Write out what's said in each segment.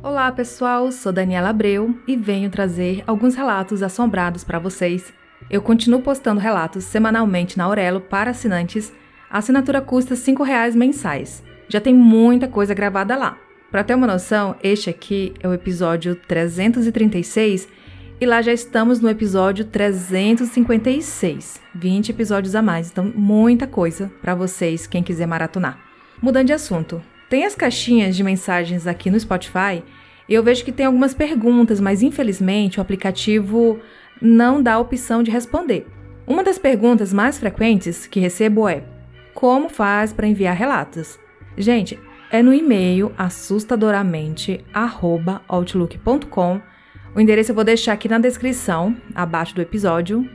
Olá pessoal, sou Daniela Abreu e venho trazer alguns relatos assombrados para vocês. Eu continuo postando relatos semanalmente na Aurelo para assinantes. A assinatura custa R$ 5,00 mensais. Já tem muita coisa gravada lá. Para ter uma noção, este aqui é o episódio 336 e lá já estamos no episódio 356. 20 episódios a mais, então muita coisa para vocês, quem quiser maratonar. Mudando de assunto, tem as caixinhas de mensagens aqui no Spotify e eu vejo que tem algumas perguntas, mas infelizmente o aplicativo não dá a opção de responder. Uma das perguntas mais frequentes que recebo é: como faz para enviar relatos? Gente, é no e-mail assustadoramente@outlook.com. O endereço eu vou deixar aqui na descrição, abaixo do episódio.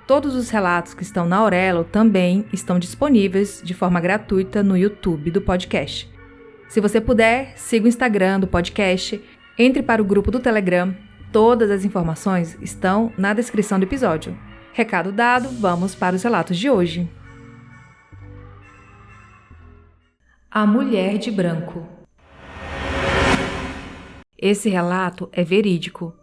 Todos os relatos que estão na Aurelo também estão disponíveis de forma gratuita no YouTube do podcast. Se você puder, siga o Instagram do podcast, entre para o grupo do Telegram. Todas as informações estão na descrição do episódio. Recado dado, vamos para os relatos de hoje. A Mulher de Branco. Esse relato é verídico.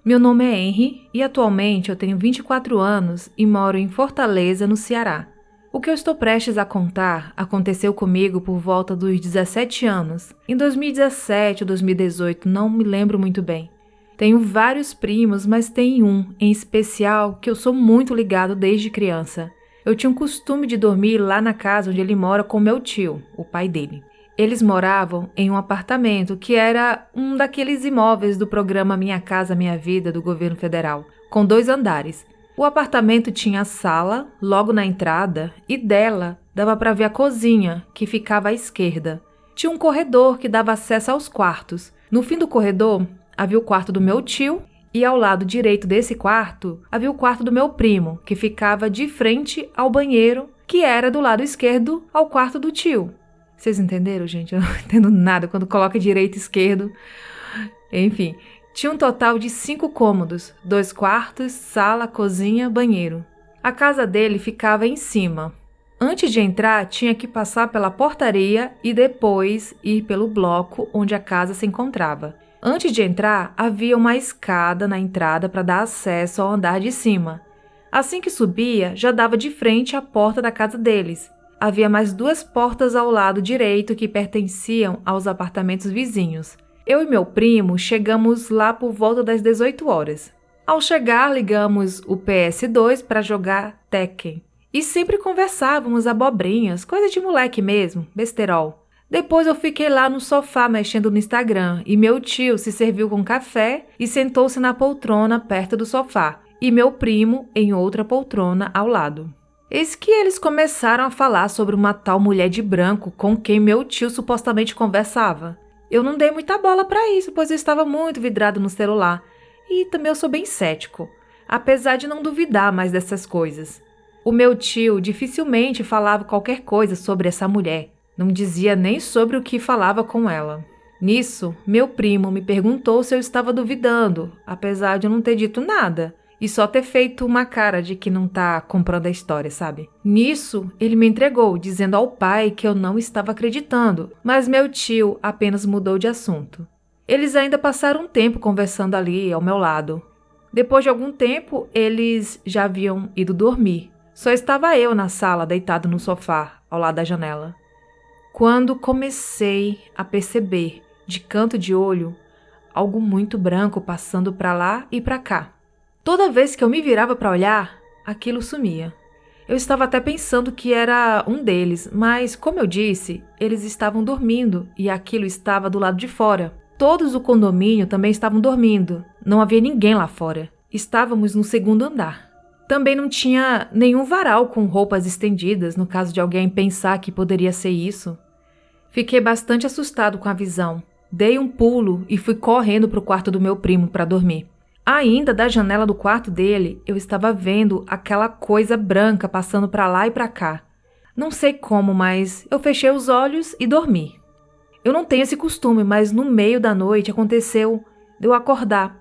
Meu nome é Henry e atualmente eu tenho 24 anos e moro em Fortaleza, no Ceará. O que eu estou prestes a contar aconteceu comigo por volta dos 17 anos. Em 2017 ou 2018, não me lembro muito bem. Tenho vários primos, mas tem um, em especial, que eu sou muito ligado desde criança. Eu tinha o costume de dormir lá na casa onde ele mora com meu tio, o pai dele. Eles moravam em um apartamento que era um daqueles imóveis do programa Minha Casa Minha Vida do governo federal, com 2 andares. O apartamento tinha a sala logo na entrada e dela dava para ver a cozinha, que ficava à esquerda. Tinha um corredor que dava acesso aos quartos. No fim do corredor havia o quarto do meu tio e ao lado direito desse quarto havia o quarto do meu primo, que ficava de frente ao banheiro, que era do lado esquerdo ao quarto do tio. Vocês entenderam, gente? Eu não entendo nada quando coloca direito e esquerdo. Enfim, tinha um total de 5 cômodos, 2 quartos, sala, cozinha, banheiro. A casa dele ficava em cima. Antes de entrar, tinha que passar pela portaria e depois ir pelo bloco onde a casa se encontrava. Antes de entrar, havia uma escada na entrada para dar acesso ao andar de cima. Assim que subia, já dava de frente à porta da casa deles. Havia mais 2 portas ao lado direito que pertenciam aos apartamentos vizinhos. Eu e meu primo chegamos lá por volta das 18 horas. Ao chegar, ligamos o PS2 para jogar Tekken. E sempre conversávamos abobrinhas, coisa de moleque mesmo, besterol. Depois eu fiquei lá no sofá mexendo no Instagram e meu tio se serviu com café e sentou-se na poltrona perto do sofá e meu primo em outra poltrona ao lado. Eis que eles começaram a falar sobre uma tal mulher de branco com quem meu tio supostamente conversava. Eu não dei muita bola para isso, pois eu estava muito vidrado no celular. E também eu sou bem cético, apesar de não duvidar mais dessas coisas. O meu tio dificilmente falava qualquer coisa sobre essa mulher. Não dizia nem sobre o que falava com ela. Nisso, meu primo me perguntou se eu estava duvidando, apesar de eu não ter dito nada. E só ter feito uma cara de que não tá comprando a história, sabe? Nisso, ele me entregou, dizendo ao pai que eu não estava acreditando, mas meu tio apenas mudou de assunto. Eles ainda passaram um tempo conversando ali ao meu lado. Depois de algum tempo, eles já haviam ido dormir. Só estava eu na sala, deitado no sofá, ao lado da janela. Quando comecei a perceber, de canto de olho, algo muito branco passando para lá e para cá. Toda vez que eu me virava para olhar, aquilo sumia. Eu estava até pensando que era um deles, mas, como eu disse, eles estavam dormindo e aquilo estava do lado de fora. Todos do condomínio também estavam dormindo. Não havia ninguém lá fora. Estávamos no 2º andar. Também não tinha nenhum varal com roupas estendidas, no caso de alguém pensar que poderia ser isso. Fiquei bastante assustado com a visão. Dei um pulo e fui correndo para o quarto do meu primo para dormir. Ainda da janela do quarto dele, eu estava vendo aquela coisa branca passando para lá e para cá. Não sei como, mas eu fechei os olhos e dormi. Eu não tenho esse costume, mas no meio da noite aconteceu de eu acordar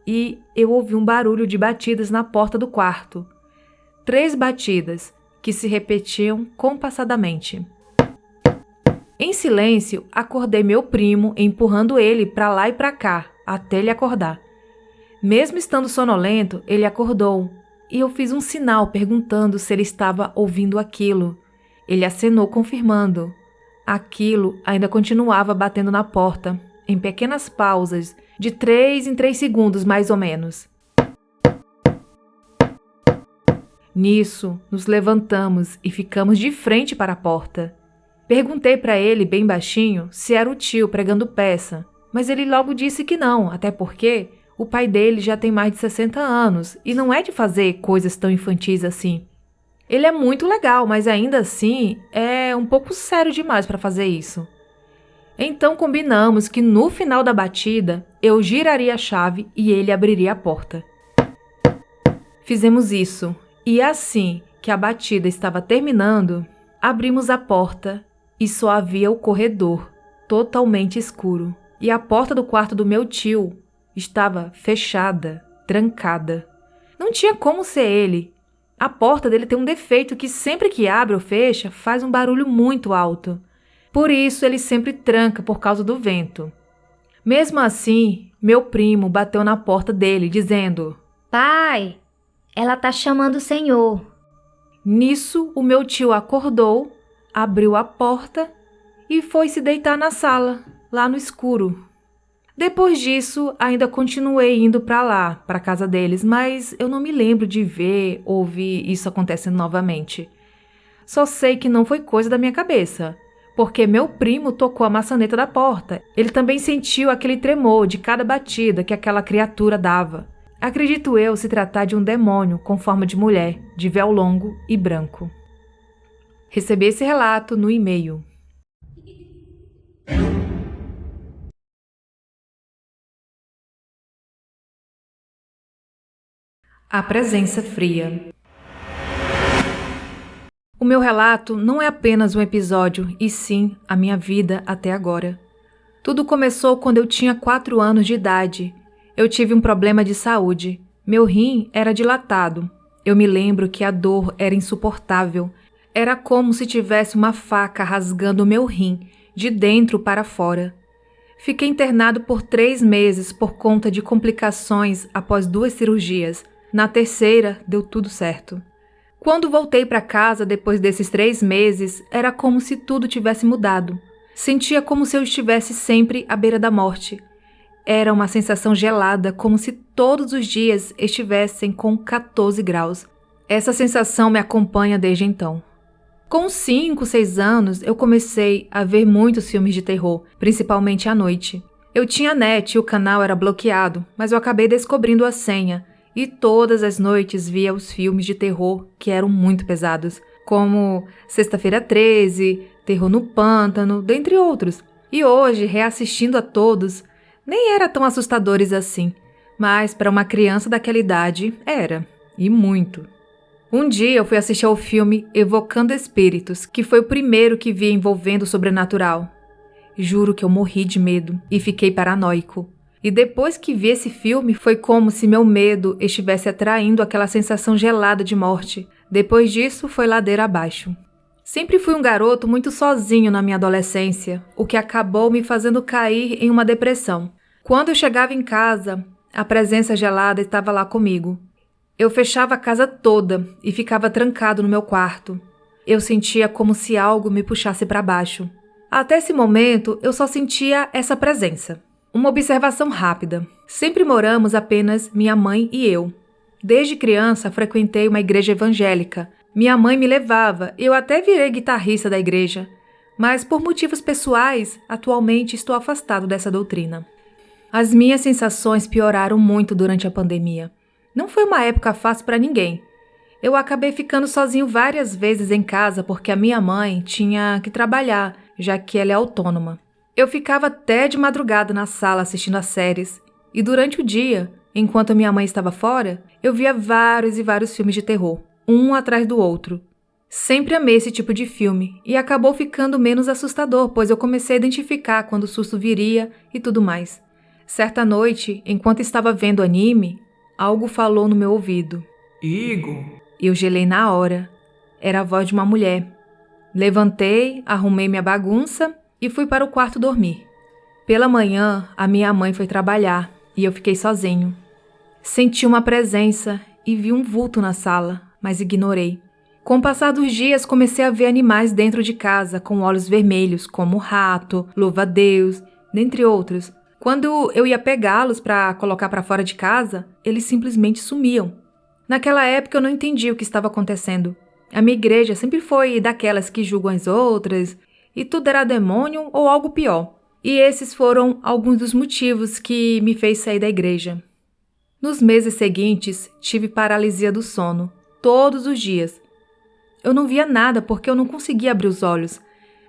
e eu ouvi um barulho de batidas na porta do quarto. 3 batidas que se repetiam compassadamente. Em silêncio, acordei meu primo, empurrando ele para lá e para cá, até ele acordar. Mesmo estando sonolento, ele acordou, e eu fiz um sinal perguntando se ele estava ouvindo aquilo. Ele acenou confirmando. Aquilo ainda continuava batendo na porta, em pequenas pausas, de 3 em 3 segundos mais ou menos. Nisso, nos levantamos e ficamos de frente para a porta. Perguntei para ele bem baixinho se era o tio pregando peça, mas ele logo disse que não, até porque o pai dele já tem mais de 60 anos e não é de fazer coisas tão infantis assim. Ele é muito legal, mas ainda assim é um pouco sério demais para fazer isso. Então combinamos que no final da batida eu giraria a chave e ele abriria a porta. Fizemos isso. E assim que a batida estava terminando, abrimos a porta e só havia o corredor, totalmente escuro. E a porta do quarto do meu tio estava fechada, trancada. Não tinha como ser ele. A porta dele tem um defeito que sempre que abre ou fecha faz um barulho muito alto. Por isso ele sempre tranca por causa do vento. Mesmo assim, meu primo bateu na porta dele dizendo: Pai, ela tá chamando o senhor. Nisso, o meu tio acordou, abriu a porta e foi se deitar na sala, lá no escuro. Depois disso, ainda continuei indo para lá, para a casa deles, mas eu não me lembro de ver ou ouvir isso acontecendo novamente. Só sei que não foi coisa da minha cabeça, porque meu primo tocou a maçaneta da porta. Ele também sentiu aquele tremor de cada batida que aquela criatura dava. Acredito eu se tratar de um demônio com forma de mulher, de véu longo e branco. Recebi esse relato no e-mail. A presença fria. O meu relato não é apenas um episódio, e sim a minha vida até agora. Tudo começou quando eu tinha 4 anos de idade. Eu tive um problema de saúde. Meu rim era dilatado. Eu me lembro que a dor era insuportável. Era como se tivesse uma faca rasgando o meu rim, de dentro para fora. Fiquei internado por 3 meses por conta de complicações após 2 cirurgias. Na terceira, deu tudo certo. Quando voltei para casa depois desses 3 meses, era como se tudo tivesse mudado. Sentia como se eu estivesse sempre à beira da morte. Era uma sensação gelada, como se todos os dias estivessem com 14 graus. Essa sensação me acompanha desde então. Com 5, 6 anos, eu comecei a ver muitos filmes de terror, principalmente à noite. Eu tinha net e o canal era bloqueado, mas eu acabei descobrindo a senha e todas as noites via os filmes de terror que eram muito pesados, como Sexta-feira 13, Terror no Pântano, dentre outros. E hoje, reassistindo a todos, nem eram tão assustadores assim, mas para uma criança daquela idade era, e muito. Um dia eu fui assistir ao filme Evocando Espíritos, que foi o primeiro que vi envolvendo o sobrenatural. Juro que eu morri de medo e fiquei paranoico. E depois que vi esse filme, foi como se meu medo estivesse atraindo aquela sensação gelada de morte. Depois disso, foi ladeira abaixo. Sempre fui um garoto muito sozinho na minha adolescência, o que acabou me fazendo cair em uma depressão. Quando eu chegava em casa, a presença gelada estava lá comigo. Eu fechava a casa toda e ficava trancado no meu quarto. Eu sentia como se algo me puxasse para baixo. Até esse momento, eu só sentia essa presença. Uma observação rápida. Sempre moramos apenas minha mãe e eu. Desde criança, frequentei uma igreja evangélica. Minha mãe me levava e eu até virei guitarrista da igreja. Mas por motivos pessoais, atualmente estou afastado dessa doutrina. As minhas sensações pioraram muito durante a pandemia. Não foi uma época fácil para ninguém. Eu acabei ficando sozinho várias vezes em casa porque a minha mãe tinha que trabalhar, já que ela é autônoma. Eu ficava até de madrugada na sala assistindo as séries. E durante o dia, enquanto minha mãe estava fora, eu via vários e vários filmes de terror, um atrás do outro. Sempre amei esse tipo de filme e acabou ficando menos assustador, pois eu comecei a identificar quando o susto viria e tudo mais. Certa noite, enquanto estava vendo anime, algo falou no meu ouvido. Igor! Eu gelei na hora. Era a voz de uma mulher. Levantei, arrumei minha bagunça e fui para o quarto dormir. Pela manhã, a minha mãe foi trabalhar e eu fiquei sozinho. Senti uma presença e vi um vulto na sala, mas ignorei. Com o passar dos dias, comecei a ver animais dentro de casa com olhos vermelhos, como rato, louva-a-Deus, dentre outros. Quando eu ia pegá-los para colocar para fora de casa, eles simplesmente sumiam. Naquela época eu não entendi o que estava acontecendo. A minha igreja sempre foi daquelas que julgam as outras, e tudo era demônio ou algo pior. E esses foram alguns dos motivos que me fez sair da igreja. Nos meses seguintes, tive paralisia do sono, todos os dias. Eu não via nada porque eu não conseguia abrir os olhos,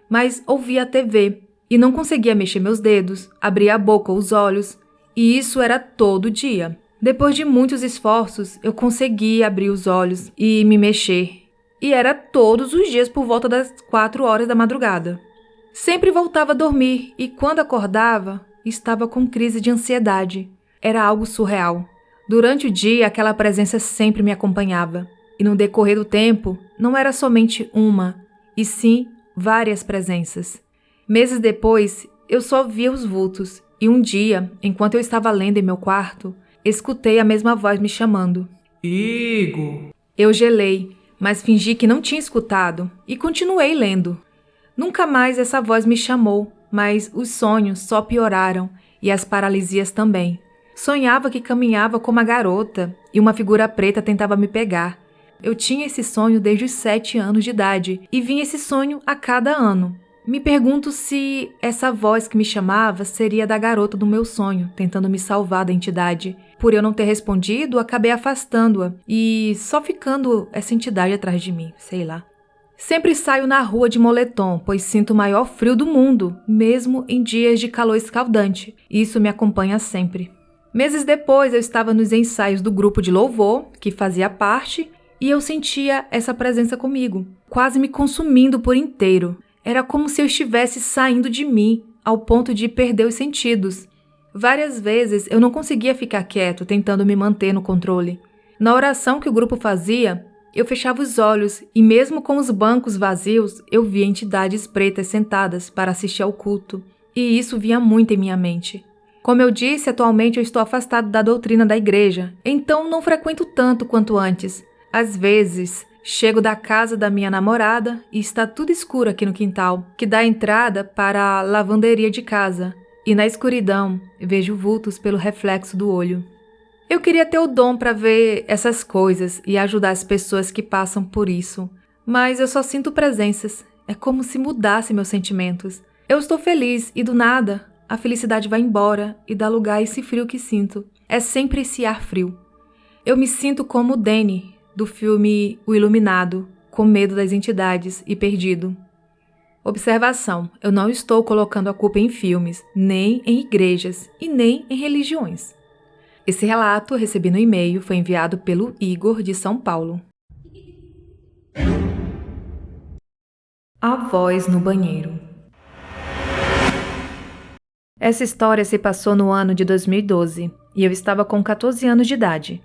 mas ouvia a TV e não conseguia mexer meus dedos, abrir a boca ou os olhos, e isso era todo dia. Depois de muitos esforços, eu consegui abrir os olhos e me mexer, e era todos os dias por volta das 4 horas da madrugada. Sempre voltava a dormir e quando acordava, estava com crise de ansiedade. Era algo surreal. Durante o dia, aquela presença sempre me acompanhava. E no decorrer do tempo, não era somente uma, e sim várias presenças. Meses depois, eu só via os vultos, e um dia, enquanto eu estava lendo em meu quarto, escutei a mesma voz me chamando. Igor! Eu gelei, mas fingi que não tinha escutado, e continuei lendo. Nunca mais essa voz me chamou, mas os sonhos só pioraram, e as paralisias também. Sonhava que caminhava como uma garota, e uma figura preta tentava me pegar. Eu tinha esse sonho desde os 7 anos de idade e vinha esse sonho a cada ano. Me pergunto se essa voz que me chamava seria da garota do meu sonho, tentando me salvar da entidade. Por eu não ter respondido, acabei afastando-a e só ficando essa entidade atrás de mim, sei lá. Sempre saio na rua de moletom, pois sinto o maior frio do mundo, mesmo em dias de calor escaldante. Isso me acompanha sempre. Meses depois, eu estava nos ensaios do grupo de louvor, que fazia parte, e eu sentia essa presença comigo, quase me consumindo por inteiro. Era como se eu estivesse saindo de mim, ao ponto de perder os sentidos. Várias vezes eu não conseguia ficar quieto, tentando me manter no controle. Na oração que o grupo fazia, eu fechava os olhos e mesmo com os bancos vazios, eu via entidades pretas sentadas para assistir ao culto. E isso vinha muito em minha mente. Como eu disse, atualmente eu estou afastado da doutrina da igreja, então não frequento tanto quanto antes. Às vezes, chego da casa da minha namorada e está tudo escuro aqui no quintal, que dá entrada para a lavanderia de casa. E na escuridão, vejo vultos pelo reflexo do olho. Eu queria ter o dom para ver essas coisas e ajudar as pessoas que passam por isso, mas eu só sinto presenças. É como se mudasse meus sentimentos. Eu estou feliz e do nada, a felicidade vai embora e dá lugar a esse frio que sinto. É sempre esse ar frio. Eu me sinto como o Danny, do filme O Iluminado, com medo das entidades e perdido. Observação: eu não estou colocando a culpa em filmes, nem em igrejas e nem em religiões. Esse relato, recebi no e-mail, foi enviado pelo Igor, de São Paulo. A voz no banheiro. Essa história se passou no ano de 2012 e eu estava com 14 anos de idade.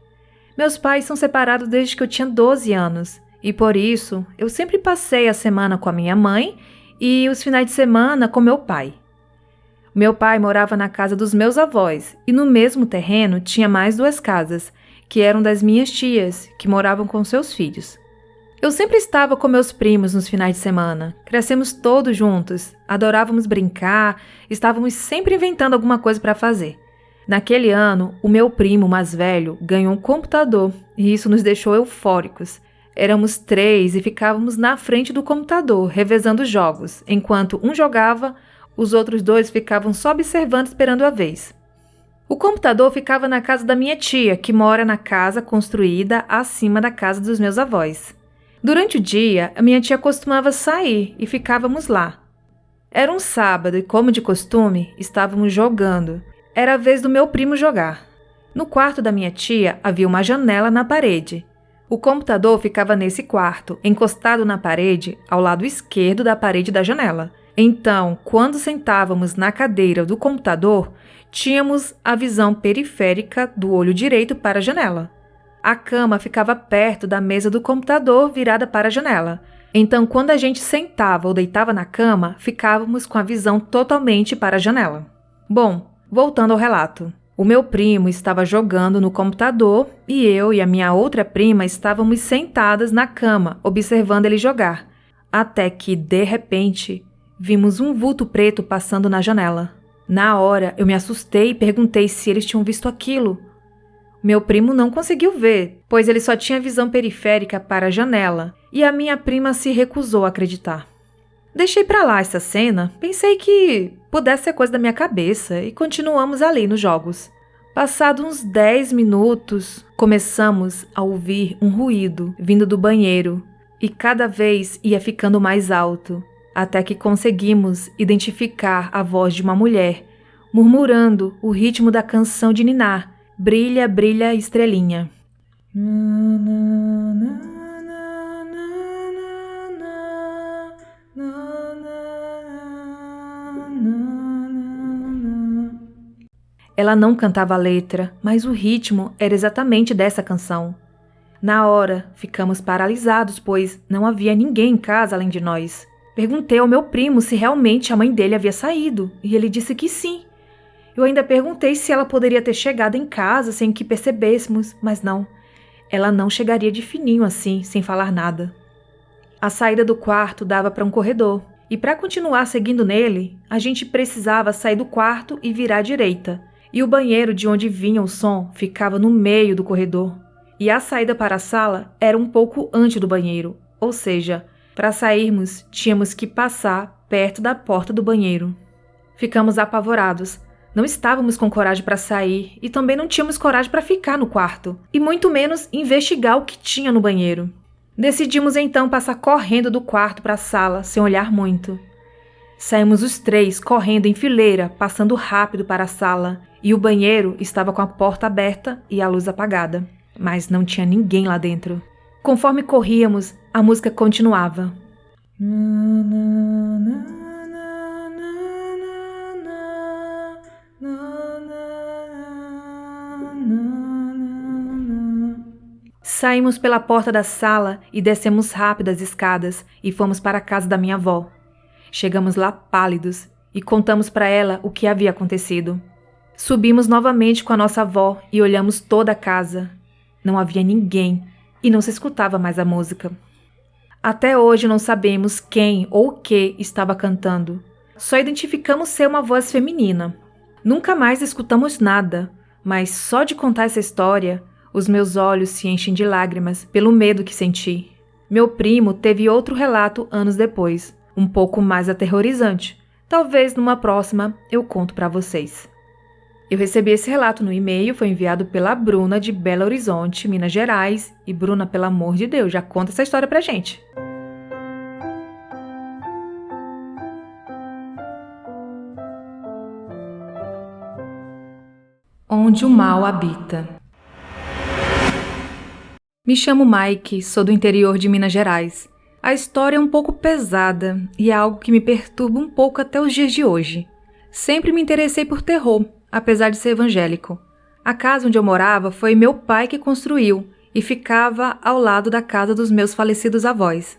Meus pais são separados desde que eu tinha 12 anos e por isso eu sempre passei a semana com a minha mãe e os finais de semana com meu pai. Meu pai morava na casa dos meus avós e no mesmo terreno tinha mais 2 casas, que eram das minhas tias, que moravam com seus filhos. Eu sempre estava com meus primos nos finais de semana, crescemos todos juntos, adorávamos brincar, estávamos sempre inventando alguma coisa para fazer. Naquele ano, o meu primo mais velho ganhou um computador e isso nos deixou eufóricos. Éramos 3 e ficávamos na frente do computador, revezando jogos, enquanto um jogava, os outros 2 ficavam só observando esperando a vez. O computador ficava na casa da minha tia, que mora na casa construída acima da casa dos meus avós. Durante o dia, a minha tia costumava sair e ficávamos lá. Era um sábado e, como de costume, estávamos jogando. Era a vez do meu primo jogar. No quarto da minha tia havia uma janela na parede. O computador ficava nesse quarto, encostado na parede, ao lado esquerdo da parede da janela. Então, quando sentávamos na cadeira do computador, tínhamos a visão periférica do olho direito para a janela. A cama ficava perto da mesa do computador virada para a janela. Então, quando a gente sentava ou deitava na cama, ficávamos com a visão totalmente para a janela. Bom, voltando ao relato. O meu primo estava jogando no computador e eu e a minha outra prima estávamos sentadas na cama, observando ele jogar. Até que, de repente, vimos um vulto preto passando na janela. Na hora, eu me assustei e perguntei se eles tinham visto aquilo. Meu primo não conseguiu ver, pois ele só tinha visão periférica para a janela, e a minha prima se recusou a acreditar. Deixei pra lá essa cena, pensei que pudesse ser coisa da minha cabeça e continuamos ali nos jogos. Passados uns 10 minutos, começamos a ouvir um ruído vindo do banheiro e cada vez ia ficando mais alto, até que conseguimos identificar a voz de uma mulher, murmurando o ritmo da canção de ninar, Brilha, brilha, estrelinha. Ela não cantava a letra, mas o ritmo era exatamente dessa canção. Na hora, ficamos paralisados, pois não havia ninguém em casa além de nós. Perguntei ao meu primo se realmente a mãe dele havia saído, e ele disse que sim. Eu ainda perguntei se ela poderia ter chegado em casa sem que percebêssemos, mas não. Ela não chegaria de fininho assim, sem falar nada. A saída do quarto dava para um corredor, e para continuar seguindo nele, a gente precisava sair do quarto e virar à direita. E o banheiro de onde vinha o som ficava no meio do corredor. E a saída para a sala era um pouco antes do banheiro, ou seja, para sairmos tínhamos que passar perto da porta do banheiro. Ficamos apavorados. Não estávamos com coragem para sair e também não tínhamos coragem para ficar no quarto, e muito menos investigar o que tinha no banheiro. Decidimos então passar correndo do quarto para a sala, sem olhar muito. Saímos os três correndo em fileira, passando rápido para a sala, e o banheiro estava com a porta aberta e a luz apagada, mas não tinha ninguém lá dentro. Conforme corríamos, a música continuava. Saímos pela porta da sala e descemos rápido as escadas e fomos para a casa da minha avó. Chegamos lá pálidos e contamos para ela o que havia acontecido. Subimos novamente com a nossa avó e olhamos toda a casa. Não havia ninguém e não se escutava mais a música. Até hoje não sabemos quem ou o que estava cantando. Só identificamos ser uma voz feminina. Nunca mais escutamos nada, mas só de contar essa história, os meus olhos se enchem de lágrimas pelo medo que senti. Meu primo teve outro relato anos depois, um pouco mais aterrorizante. Talvez numa próxima eu conto para vocês. Eu recebi esse relato no e-mail, foi enviado pela Bruna de Belo Horizonte, Minas Gerais. E Bruna, pelo amor de Deus, já conta essa história pra gente. Onde o mal habita. Me chamo Mike, sou do interior de Minas Gerais. A história é um pouco pesada e é algo que me perturba um pouco até os dias de hoje. Sempre me interessei por terror, apesar de ser evangélico. A casa onde eu morava foi meu pai que construiu e ficava ao lado da casa dos meus falecidos avós.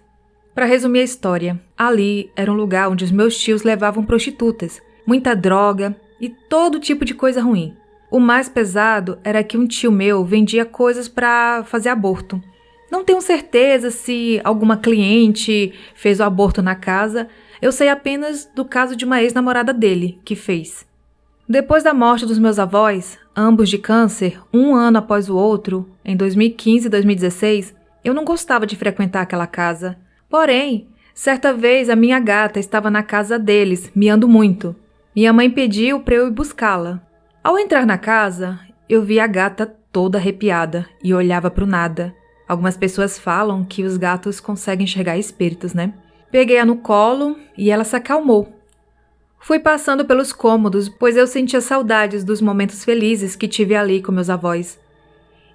Para resumir a história, ali era um lugar onde os meus tios levavam prostitutas, muita droga e todo tipo de coisa ruim. O mais pesado era que um tio meu vendia coisas para fazer aborto. Não tenho certeza se alguma cliente fez o aborto na casa, eu sei apenas do caso de uma ex-namorada dele, que fez. Depois da morte dos meus avós, ambos de câncer, um ano após o outro, em 2015 e 2016, eu não gostava de frequentar aquela casa. Porém, certa vez a minha gata estava na casa deles, miando muito. Minha mãe pediu para eu ir buscá-la. Ao entrar na casa, eu vi a gata toda arrepiada e olhava para o nada. Algumas pessoas falam que os gatos conseguem enxergar espíritos, né? Peguei-a no colo e ela se acalmou. Fui passando pelos cômodos, pois eu sentia saudades dos momentos felizes que tive ali com meus avós.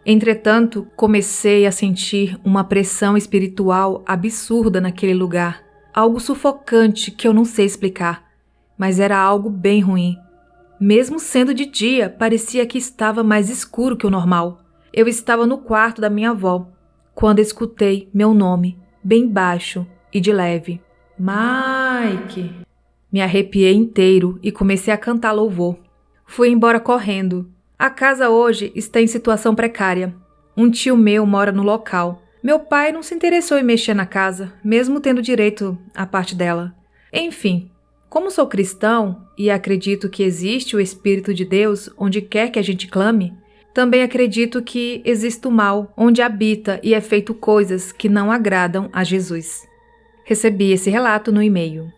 Entretanto, comecei a sentir uma pressão espiritual absurda naquele lugar. Algo sufocante que eu não sei explicar, mas era algo bem ruim. Mesmo sendo de dia, parecia que estava mais escuro que o normal. Eu estava no quarto da minha avó, quando escutei meu nome, bem baixo, e de leve: Mike! Me arrepiei inteiro e comecei a cantar louvor. Fui embora correndo. A casa hoje está em situação precária. Um tio meu mora no local. Meu pai não se interessou em mexer na casa, mesmo tendo direito à parte dela. Enfim, como sou cristão e acredito que existe o Espírito de Deus onde quer que a gente clame, também acredito que existe o mal onde habita e é feito coisas que não agradam a Jesus. Recebi esse relato no e-mail.